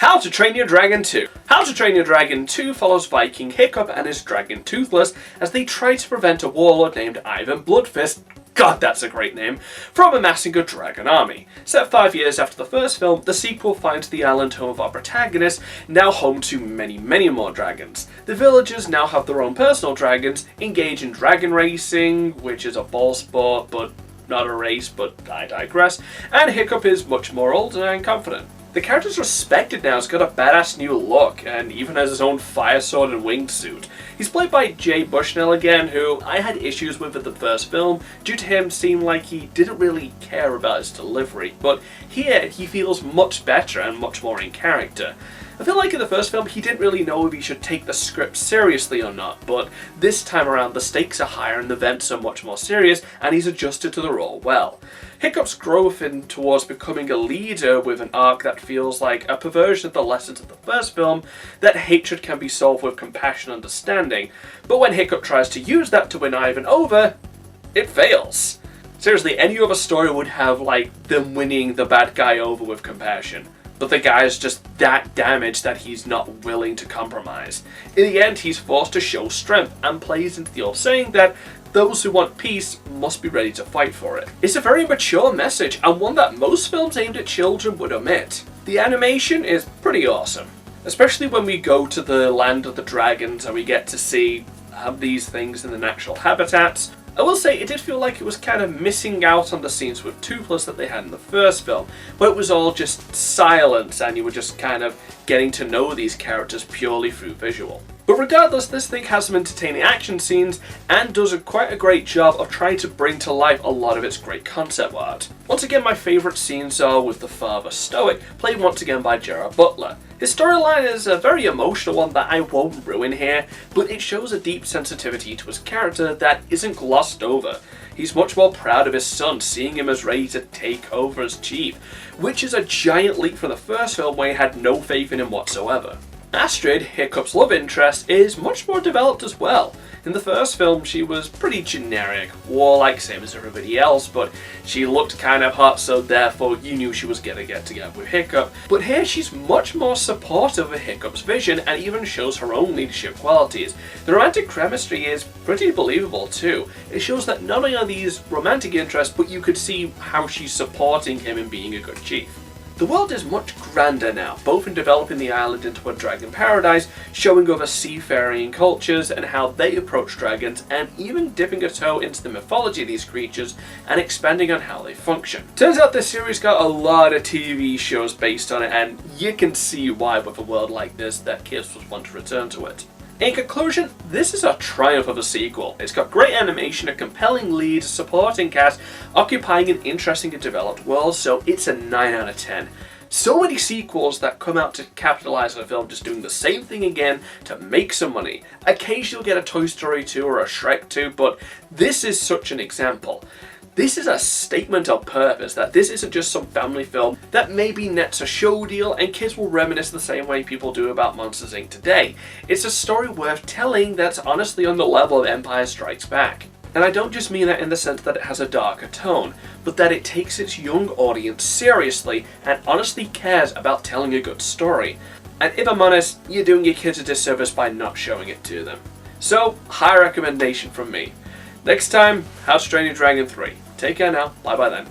How to Train Your Dragon 2. How to Train Your Dragon 2 follows Viking Hiccup and his dragon Toothless as they try to prevent a warlord named Ivan Bloodfist, God that's a great name, from amassing a dragon army. Set 5 years after the first film, the sequel finds the island home of our protagonist, now home to many more dragons. The villagers now have their own personal dragons, engage in dragon racing, which is a ball sport but not a race, but I digress, and Hiccup is much more older and confident. The character's respected now, he's got a badass new look, and even has his own fire sword and winged suit. He's played by Jay Bushnell again, who I had issues with the first film, due to him seeming like he didn't really care about his delivery, but here he feels much better and much more in character. I feel like in the first film he didn't really know if he should take the script seriously or not, but this time around the stakes are higher and the events are much more serious, and he's adjusted to the role well. Hiccup's growth towards becoming a leader with an arc that feels like a perversion of the lessons of the first film, that hatred can be solved with compassion and understanding, but when Hiccup tries to use that to win Ivan over, it fails. Seriously, any other story would have like them winning the bad guy over with compassion. But the guy is just that damaged that he's not willing to compromise. In the end, he's forced to show strength and plays into the old saying that those who want peace must be ready to fight for it. It's a very mature message and one that most films aimed at children would omit. The animation is pretty awesome, especially when we go to the land of the dragons and we get to see these things in the natural habitats. I will say it did feel like it was kind of missing out on the scenes with Toothless that they had in the first film, where it was all just silence and you were just kind of getting to know these characters purely through visual. But regardless, this thing has some entertaining action scenes and does quite a great job of trying to bring to life a lot of its great concept art. Once again, my favourite scenes are with the father Stoic, played once again by Gerard Butler. His storyline is a very emotional one that I won't ruin here, but it shows a deep sensitivity to his character that isn't glossed over. He's much more proud of his son, seeing him as ready to take over as chief, which is a giant leap from the first film where he had no faith in him whatsoever. Astrid, Hiccup's love interest, is much more developed as well. In the first film she was pretty generic, warlike same as everybody else, but she looked kind of hot, so therefore you knew she was gonna get together with Hiccup. But here she's much more supportive of Hiccup's vision and even shows her own leadership qualities. The romantic chemistry is pretty believable too. It shows that not only are these romantic interests, but you could see how she's supporting him in being a good chief. The world is much grander now, both in developing the island into a dragon paradise, showing other seafaring cultures and how they approach dragons, and even dipping a toe into the mythology of these creatures and expanding on how they function. Turns out this series got a lot of TV shows based on it, and you can see why with a world like this that kids would want to return to it. In conclusion, this is a triumph of a sequel. It's got great animation, a compelling lead, supporting cast, occupying an interesting and developed world, so it's a 9 out of 10. So many sequels that come out to capitalize on a film just doing the same thing again to make some money. Occasionally you'll get a Toy Story 2 or a Shrek 2, but this is such an example. This is a statement of purpose, that this isn't just some family film that maybe nets a show deal and kids will reminisce the same way people do about Monsters Inc. today. It's a story worth telling that's honestly on the level of Empire Strikes Back. And I don't just mean that in the sense that it has a darker tone, but that it takes its young audience seriously and honestly cares about telling a good story. And if I'm honest, you're doing your kids a disservice by not showing it to them. So, high recommendation from me. Next time, How to Train Your Dragon 3. Take care now. Bye bye then.